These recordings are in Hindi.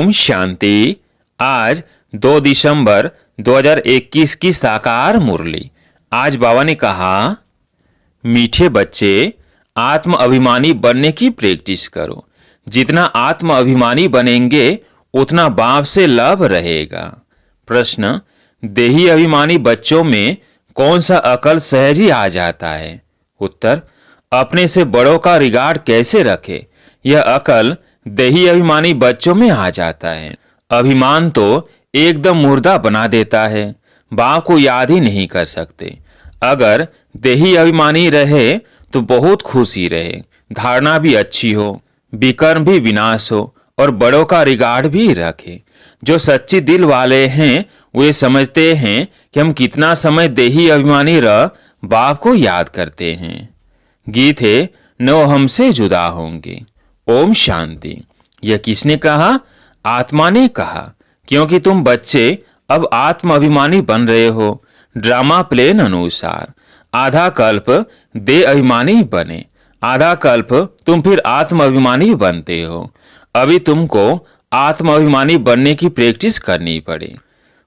ओम शांति। आज 2 दिसंबर 2021 की साकार मुरली। आज बाबा ने कहा, मीठे बच्चे आत्म अभिमानी बनने की प्रैक्टिस करो। जितना आत्म अभिमानी बनेंगे उतना बाप से लाभ रहेगा। प्रश्न, देही अभिमानी बच्चों में कौन सा अकल सहज ही आ जाता है? उत्तर, अपने से बड़ों का रिगार्ड कैसे रखे, यह अकल देही अभिमानी बच्चों में आ जाता है। अभिमान तो एकदम मुर्दा बना देता है, बाप को याद ही नहीं कर सकते। अगर देही अभिमानी रहे तो बहुत खुशी रहे, धारणा भी अच्छी हो, विकर्म भी विनाश हो और बड़ों का रिगार्ड भी रखे। जो सच्ची दिल वाले हैं वे समझते हैं कि हम कितना समय देही अभिमानी रह बाप को याद करते हैं। गीत है, न वो हमसे जुदा होंगे। ओम शांति। यह किसने कहा? आत्मा ने कहा, क्योंकि तुम बच्चे अब आत्म अभिमानी बन रहे हो। ड्रामा प्लेन अनुसार आधा कल्प दे अभिमानी बने, आधा कल्प तुम फिर आत्म अभिमानी बनते हो। अभी तुमको आत्म अभिमानी बनने की प्रैक्टिस करनी पड़े।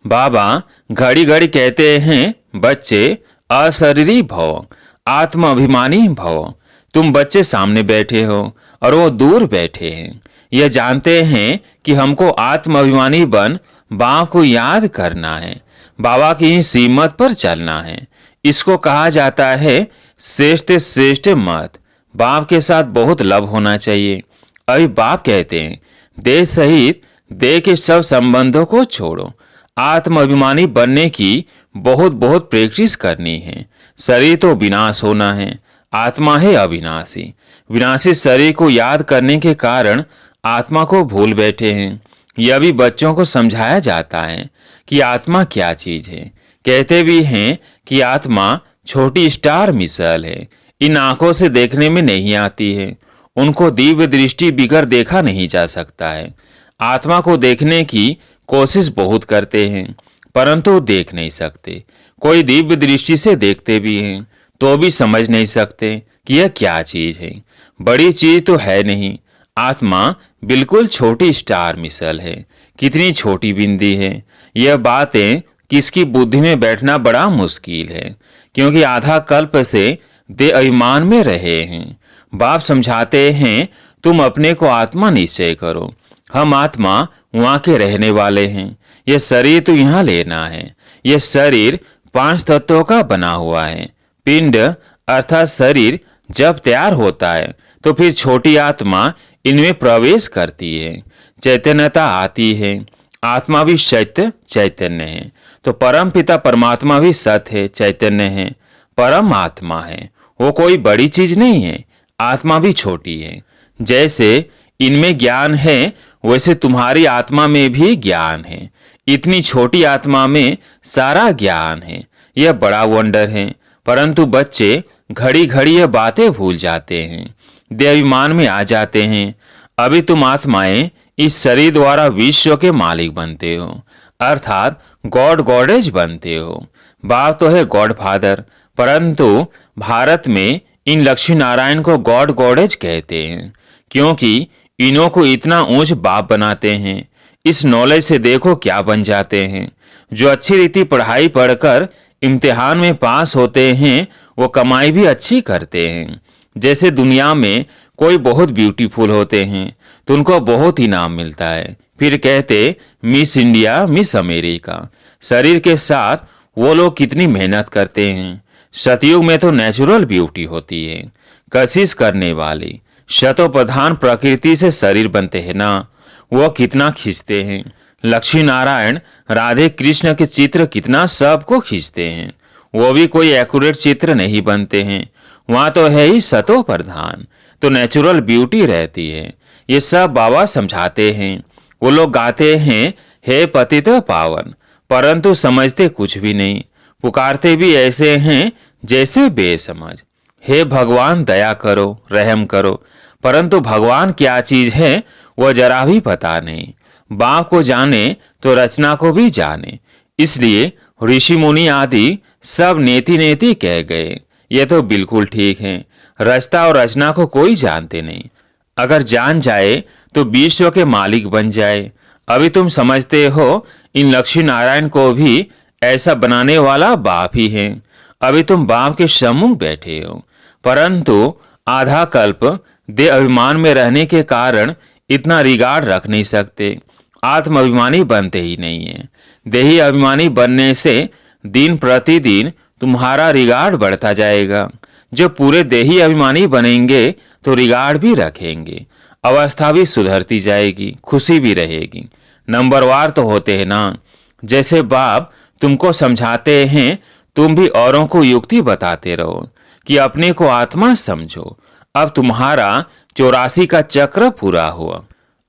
बाबा घड़ी घड़ी कहते हैं, बच्चे अशरीरी भव, आत्म अभिमानी भव। तुम बच्चे सामने बैठे हो और वो दूर बैठे हैं। यह जानते हैं कि हमको आत्म अभिमानी बन बाप को याद करना है, बाबा की सीमत पर चलना है। इसको कहा जाता है श्रेष्ठ श्रेष्ठ मत। बाप के साथ बहुत लव होना चाहिए। अभी बाप कहते हैं, देह सहित देह के सब संबंधों को छोड़ो। आत्म अभिमानी बनने की बहुत बहुत प्रैक्टिस करनी है। शरीर तो विनाश होना है, आत्मा है अविनाशी। विनाशी शरीर को याद करने के कारण आत्मा को भूल बैठे हैं। यह भी बच्चों को समझाया जाता है कि आत्मा क्या चीज है। कहते भी हैं कि आत्मा छोटी स्टार मिसाइल है, इन आंखों से देखने में नहीं आती है। उनको दिव्य दृष्टि बिगर देखा नहीं जा सकता है। आत्मा को देखने की कोशिश बहुत करते हैं, परंतु देख नहीं सकते। कोई दिव्य दृष्टि से देखते भी हैं तो भी समझ नहीं सकते कि यह क्या चीज है। बड़ी चीज तो है नहीं। आत्मा बिल्कुल छोटी स्टार मिसाइल है। कितनी छोटी बिंदी है, यह बातें किसकी बुद्धि में बैठना बड़ा मुश्किल है, क्योंकि आधा कल्प से दे अभिमान में रहे हैं। बाप समझाते हैं, तुम अपने को आत्मा निश्चय करो। हम आत्मा वहां के रहने वाले हैं। यह शरीर तो यहाँ लेना है। यह शरीर 5 तत्वों का बना हुआ है। पिंड अर्थात शरीर जब तैयार होता है तो फिर छोटी आत्मा इनमें प्रवेश करती है, चैतन्यता आती है। आत्मा भी सत्य चैतन्य है, तो परम पिता परमात्मा भी सत्य है, चैतन्य है, परम आत्मा है। वो कोई बड़ी चीज नहीं है। आत्मा भी छोटी है। जैसे इनमें ज्ञान है वैसे तुम्हारी आत्मा में भी ज्ञान है। इतनी छोटी आत्मा में सारा ज्ञान है। यह बड़ा वंडर है, परंतु बच्चे घड़ी घड़ी यह बातें भूल जाते हैं, देहाभिमान में आ जाते हैं। अभी तुम आत्माएं इस शरीर द्वारा विश्व के मालिक बनते हो, अर्थात गॉड गॉडेज बनते हो। बाप तो है गॉड फादर, परंतु भारत में इन लक्ष्मी नारायण को गॉड गॉडेज कहते हैं, क्योंकि इन्हों को इतना ऊंच बाप बनाते हैं। इस नॉलेज से देखो क्या बन जाते हैं। जो अच्छी रीति पढ़ाई पढ़कर इम्तिहान में पास होते हैं वो कमाई भी अच्छी करते हैं। जैसे दुनिया में कोई बहुत ब्यूटीफुल होते हैं तो उनको बहुत इनाम मिलता है, फिर कहते मिस इंडिया, मिस अमेरिका। शरीर के साथ वो लोग कितनी मेहनत करते हैं। सतयुग में तो नेचुरल ब्यूटी होती है, कशिश करने वाली। शतो प्रधान प्रकृति से शरीर बनते हैं ना, वो कितना खींचते हैं। लक्ष्मी नारायण राधे कृष्ण के चित्र कितना सबको खींचते हैं। वो भी कोई एक्यूरेट चित्र नहीं बनते हैं। वहां तो है ही सतो प्रधान, तो नेचुरल ब्यूटी रहती है। ये सब बाबा समझाते हैं। वो लोग गाते हैं, हे पतित पावन, परंतु समझते कुछ भी नहीं। पुकारते भी ऐसे हैं जैसे बेसमझ। हे भगवान दया करो, रहम करो, परंतु भगवान क्या चीज है वह जरा भी पता नहीं। बाप को जाने तो रचना को भी जाने। इसलिए ऋषि मुनि आदि सब नेति नेति कह गए। ये तो बिल्कुल ठीक है। रचता और रचना को कोई जानते नहीं। अगर जान जाए तो विश्व के मालिक बन जाए। अभी तुम समझते हो इन लक्ष्मी नारायण को भी ऐसा बनाने वाला बाप ही है। अभी तुम बाप के सम्मुख बैठे हो, परंतु आधा कल्प देह अभिमान में रहने के कारण इतना रिगार्ड रख नहीं सकते, आत्म अभिमानी बनते ही नहीं है। देही अभिमानी बनने से दिन प्रतिदिन तुम्हारा रिगार्ड बढ़ता जाएगा। जब पूरे देही अभिमानी बनेंगे तो रिगार्ड भी रखेंगे, अवस्था भी सुधरती जाएगी, खुशी भी रहेगी। नंबरवार तो होते हैं ना। जैसे बाप तुमको समझाते हैं, तुम भी औरों को युक्ति बताते रहो कि अपने को आत्मा समझो। अब तुम्हारा 84 का चक्र पूरा हुआ,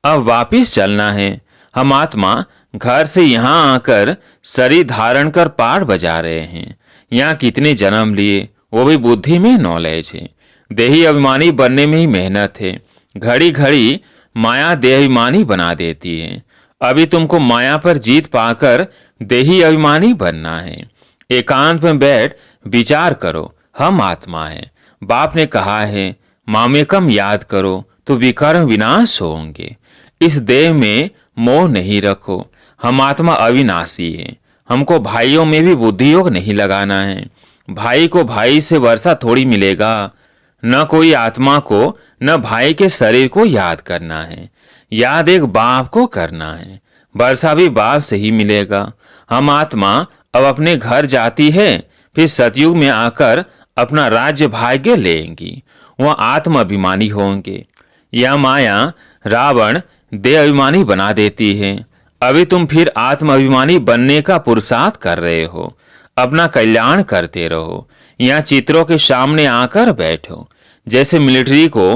अब वापिस चलना है। हम आत्मा घर से यहाँ आकर शरीर धारण कर पाठ बजा रहे हैं। यहाँ कितने जन्म लिए, वो भी बुद्धि में नॉलेज है, देही अभिमानी बनने में ही मेहनत है। घड़ी घड़ी माया देह अभिमानी बना देती है। अभी तुमको माया पर जीत पाकर देही अभिमानी बनना है। एकांत में बैठ विचार करो, हम आत्मा है। बाप ने कहा है मामेकम याद करो तो विकर्म विनाश होंगे। इस देह में मोह नहीं रखो, हम आत्मा अविनाशी है। हमको भाइयों में भी बुद्धि योग नहीं लगाना है। भाई को भाई से वर्षा थोड़ी मिलेगा, न कोई आत्मा को न भाई के शरीर को याद करना है। याद एक बाप को करना है, वर्षा भी बाप से ही मिलेगा। हम आत्मा अब अपने घर जाती है, फिर सतयुग में आकर अपना राज्य भाग्य लेंगी, वह आत्म अभिमानी होंगे। यह माया रावण देह अभिमानी बना देती है। अभी तुम फिर आत्म अभिमानी बनने का पुरुषार्थ कर रहे हो। अपना कल्याण करते रहो। यहाँ चित्रों के सामने आकर बैठो। जैसे मिलिट्री को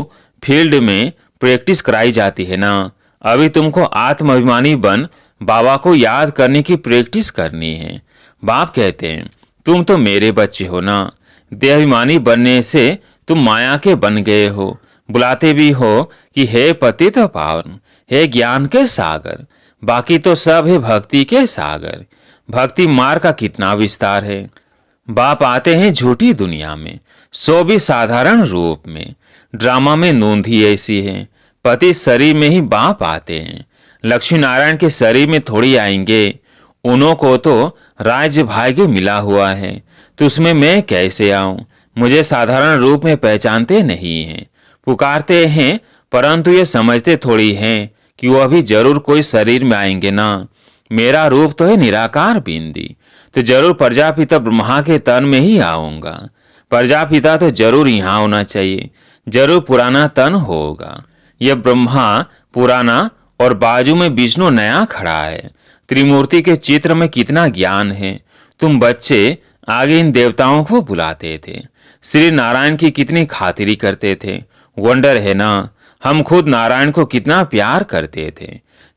फील्ड में प्रैक्टिस कराई जाती है ना, अभी तुमको आत्म अभिमानी बन बाबा को याद करने की प्रैक्टिस करनी है। बाप कहते हैं तुम तो मेरे बच्चे हो ना। देह अभिमानी बनने से तुम माया के बन गए हो। बुलाते भी हो कि हे पतित पावन, हे ज्ञान के सागर। बाकी तो सब है भक्ति के सागर। भक्ति मार्ग का कितना विस्तार है। बाप आते हैं झूठी दुनिया में, सो भी साधारण रूप में। ड्रामा में नोंदी ऐसी है, पति शरीर में ही बाप आते हैं। लक्ष्मी नारायण के शरीर में थोड़ी आएंगे। उन्हों को तो राज्य भाग्य मिला हुआ है, तो उसमें मैं कैसे आऊं। मुझे साधारण रूप में पहचानते नहीं हैं, पुकारते हैं, परंतु ये समझते थोड़ी हैं कि वो अभी जरूर कोई शरीर में आएंगे ना। मेरा रूप तो है निराकार बिंदी, तो जरूर प्रजापिता ब्रह्मा के तन में ही आऊंगा। प्रजापिता तो जरूर यहाँ होना चाहिए, जरूर पुराना तन होगा। यह ब्रह्मा पुराना और बाजू में विष्णु नया खड़ा है। त्रिमूर्ति के चित्र में कितना ज्ञान है। तुम बच्चे आगे इन देवताओं को बुलाते थे, श्री नारायण की कितनी खातिरी करते थे। वंडर है ना, हम खुद नारायण को कितना प्यार करते थे।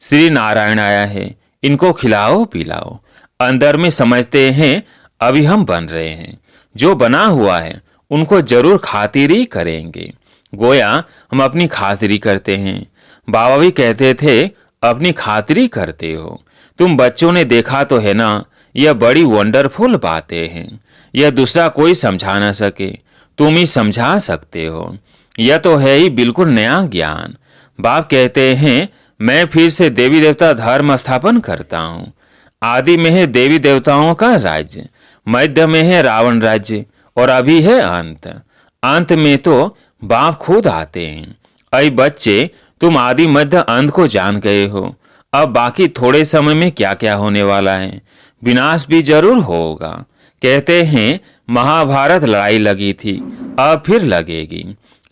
श्री नारायण आया है, इनको खिलाओ पिलाओ। अंदर में समझते हैं अभी हम बन रहे हैं, जो बना हुआ है उनको जरूर खातिरी करेंगे। गोया हम अपनी खातिरी करते हैं। बाबा भी कहते थे अपनी खातिरी करते हो। तुम बच्चों ने देखा तो है ना, यह बड़ी वंडरफुल बातें हैं। यह दूसरा कोई समझा ना सके, तुम ही समझा सकते हो। यह तो है ही बिल्कुल नया ज्ञान। बाप कहते हैं मैं फिर से देवी देवता धर्म स्थापन करता हूँ। आदि में है देवी देवताओं का राज्य, मध्य में है रावण राज्य, और अभी है अंत। अंत में तो बाप खुद आते हैं। अरे बच्चे, तुम आदि मध्य अंत को जान गए हो। अब बाकी थोड़े समय में क्या क्या होने वाला है। विनाश भी जरूर होगा। कहते हैं महाभारत लड़ाई लगी थी, अब फिर लगेगी।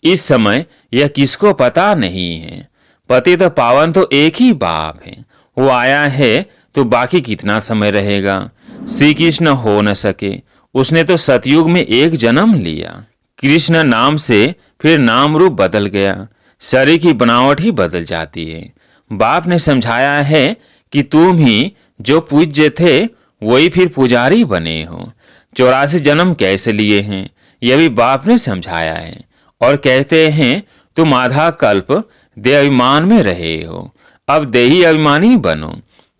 इस समय यह किसको पता नहीं है। पतित पावन तो एक ही बाप है, वो आया है तो बाकी कितना समय रहेगा। श्री कृष्ण हो न सके, उसने तो सतयुग में एक जन्म लिया। कृष्ण नाम से फिर नाम रूप बदल गया, शरीर की बनावट ही बदल जाती है। बाप ने समझाया है कि तुम ही जो पूज्य थे वही फिर पुजारी बने हो। 84 जन्म कैसे लिए हैं यह भी बाप ने समझाया है। और कहते हैं तुम आधा कल्प देह अभिमान में रहे हो, अब देही अभिमानी बनो।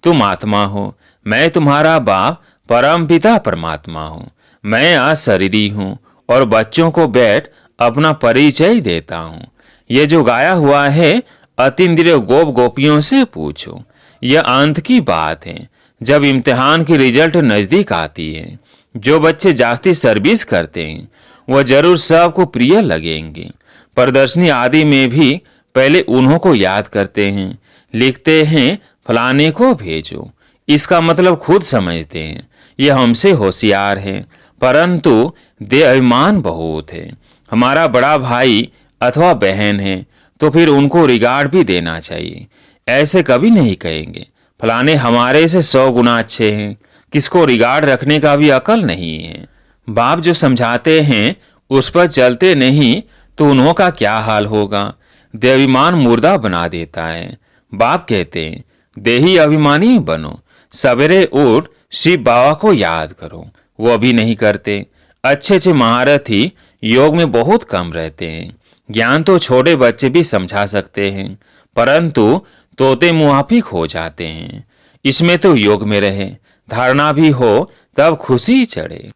तुम आत्मा हो, मैं तुम्हारा बाप परम पिता परमात्मा हूँ। मैं अशरीरी हूँ और बच्चों को बैठ अपना परिचय देता हूँ। ये जो गाया हुआ है अतीन्द्रिय गोप गोपियों से पूछो। यह अंत की बात है, जब इम्तिहान की रिजल्ट नज़दीक आती है। जो बच्चे जास्ती सर्विस करते हैं वह जरूर सबको प्रिय लगेंगे। प्रदर्शनी आदि में भी पहले उन्हों को याद करते हैं, लिखते हैं फलाने को भेजो। इसका मतलब खुद समझते हैं यह हमसे होशियार है, परंतु देहाभिमान बहुत है। हमारा बड़ा भाई अथवा बहन है तो फिर उनको रिगार्ड भी देना चाहिए। ऐसे कभी नहीं कहेंगे फलाने हमारे से 100 गुना अच्छे हैं। किसको रिगार्ड रखने का भी अकल नहीं है। बाप जो समझाते हैं उस पर चलते नहीं तो उन्हों का क्या हाल होगा। देहाभिमान मुर्दा बना देता है। बाप कहते हैं देही अभिमानी बनो, सवेरे उठ शिव बाबा को याद करो। वो अभी नहीं करते। अच्छे अच्छे महारथी योग में बहुत कम रहते हैं। ज्ञान तो छोटे बच्चे भी समझा सकते हैं, परंतु तोते मुआफिक हो जाते हैं। इसमें तो योग में रहे, धारणा भी हो तब खुशी चढ़े।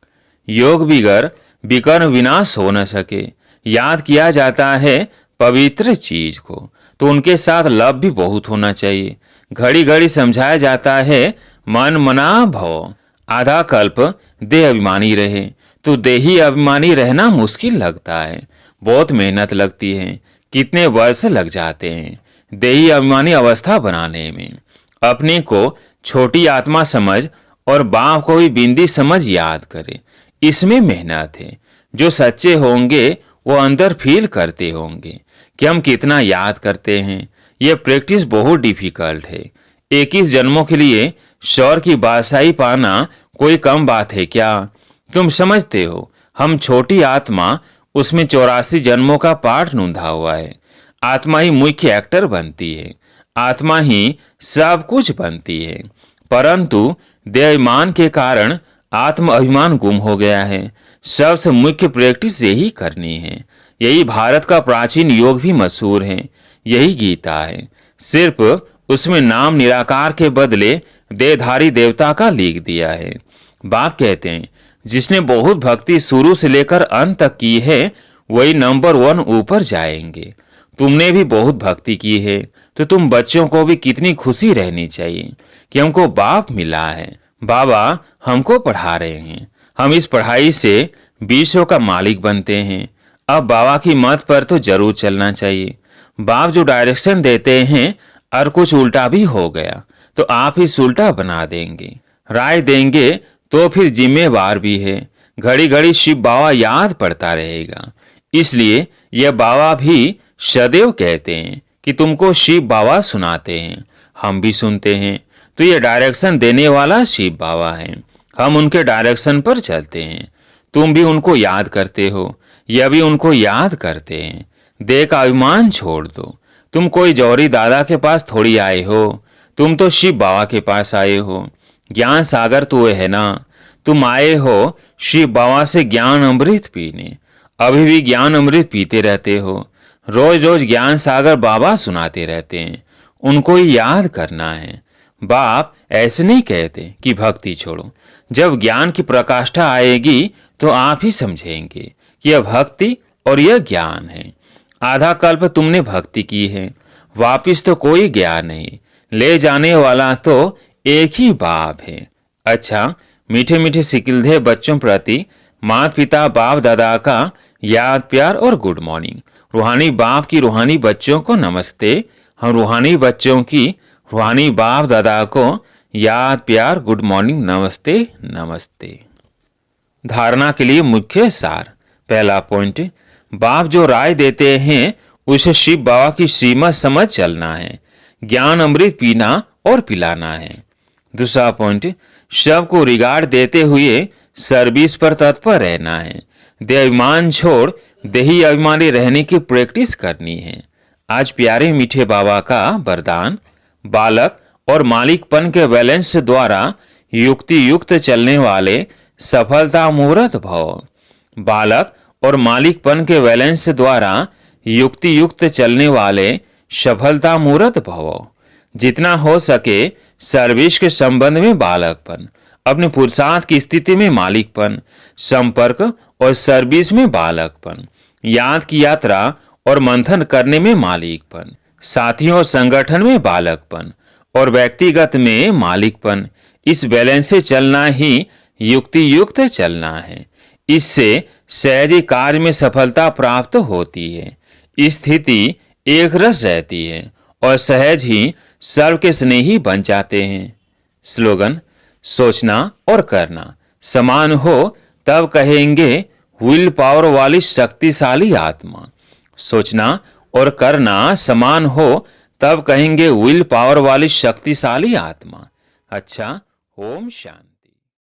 योग बिगर विकर्म विनाश हो न सके। याद किया जाता है पवित्र चीज को तो उनके साथ लव भी बहुत होना चाहिए। घड़ी घड़ी समझाया जाता है मन मना भव। आधा कल्प देह अभिमानी रहे तो देही अभिमानी रहना मुश्किल लगता है। बहुत मेहनत लगती है, कितने वर्ष लग जाते हैं देही अभिमानी अवस्था बनाने में। अपने को छोटी आत्मा समझ और बाप को भी बिंदी समझ याद करे, इसमें मेहनत है। जो सच्चे होंगे वो अंदर फील करते होंगे कि हम कितना याद करते हैं। यह प्रैक्टिस बहुत डिफिकल्ट है। 21 जन्मों के लिए शौर की बादशाही पाना कोई कम बात है क्या? तुम समझते हो हम छोटी आत्मा, उसमें 84 जन्मों का पाठ नूंधा हुआ है। आत्मा ही मुख्य एक्टर बनती है, आत्मा ही सब कुछ बनती है, परंतु देहाभिमान के कारण आत्म अभिमान गुम हो गया है। सबसे मुख्य प्रैक्टिस यही करनी है। यही भारत का प्राचीन योग भी मशहूर है, यही गीता है। सिर्फ उसमें नाम निराकार के बदले देहधारी देवता का लिख दिया है। बाप कहते हैं जिसने बहुत भक्ति शुरू से लेकर अंत तक की है वही नंबर 1 ऊपर जाएंगे। तुमने भी बहुत भक्ति की है तो तुम बच्चों को भी कितनी खुशी रहनी चाहिए कि हमको बाप मिला है, बाबा हमको पढ़ा रहे हैं, हम इस पढ़ाई से विश्व का मालिक बनते हैं। अब बाबा की मत पर तो जरूर चलना चाहिए। बाप जो डायरेक्शन देते हैं और कुछ उल्टा भी हो गया तो आप ही उल्टा बना देंगे, राय देंगे तो फिर जिम्मेवार भी है। घड़ी घड़ी शिव बाबा याद पड़ता रहेगा। इसलिए यह बाबा भी सदैव कहते हैं कि तुमको शिव बाबा सुनाते हैं, हम भी सुनते हैं। तो ये डायरेक्शन देने वाला शिव बाबा है, हम उनके डायरेक्शन पर चलते हैं। तुम भी उनको याद करते हो, यह भी उनको याद करते हैं। देह का अभिमान छोड़ दो। तुम कोई जौहरी दादा के पास थोड़ी आए हो, तुम तो शिव बाबा के पास आए हो। ज्ञान सागर तो है ना, तुम आए हो शिव बाबा से ज्ञान अमृत पीने। अभी भी ज्ञान अमृत पीते रहते हो। रोज रोज ज्ञान सागर बाबा सुनाते रहते हैं, उनको ही याद करना है। बाप ऐसे नहीं कहते कि भक्ति छोड़ो। जब ज्ञान की प्रकाष्ठा आएगी तो आप ही समझेंगे कि यह भक्ति और यह ज्ञान है। आधा कल्प तुमने भक्ति की है, वापिस तो कोई ज्ञान नहीं। ले जाने वाला तो एक ही बाप है। अच्छा, मीठे मीठे सिकिलधे बच्चों प्रति माता पिता बाप दादा का याद प्यार और गुड मॉर्निंग। रूहानी बाप की रूहानी बच्चों को नमस्ते। हम रूहानी बच्चों की रूहानी बाप दादा को याद प्यार गुड मॉर्निंग नमस्ते नमस्ते। धारणा के लिए मुख्य सार। पहला पॉइंट, बाप जो राय देते हैं उसे शिव बाबा की सीमत समझ चलना है, ज्ञान अमृत पीना और पिलाना है। दूसरा पॉइंट, सबको रिगार्ड देते हुए सर्विस पर तत्पर रहना है। देहाभिमान छोड़ देही अभिमानी रहने की प्रैक्टिस करनी है। आज प्यारे मीठे बाबा का वरदान, बालक और मालिकपन के बैलेंस द्वारा युक्ति युक्त चलने वाले सफलता मुहूर्त भव। बालक और मालिकपन के बैलेंस द्वारा युक्ति युक्त चलने वाले सफलता मुहूर्त भव। जितना हो सके सर्विस के संबंध में बालकपन, अपने पुरुषार्थ की स्थिति में मालिकपन, संपर्क और सर्विस में बालकपन, याद की यात्रा और मंथन करने में मालिकपन, साथियों और संगठन में बालकपन और व्यक्तिगत में मालिकपन। इस बैलेंस से चलना ही युक्ति युक्त चलना है। इससे सहज कार्य में सफलता प्राप्त होती है। स्थिति एक रस रहती है और सहज ही सर्व के स्नेही बन जाते हैं। स्लोगन: सोचना और करना समान हो तब कहेंगे विल पावर वाली शक्तिशाली आत्मा। सोचना और करना समान हो तब कहेंगे विल पावर वाली शक्तिशाली आत्मा। अच्छा, ओम शांति।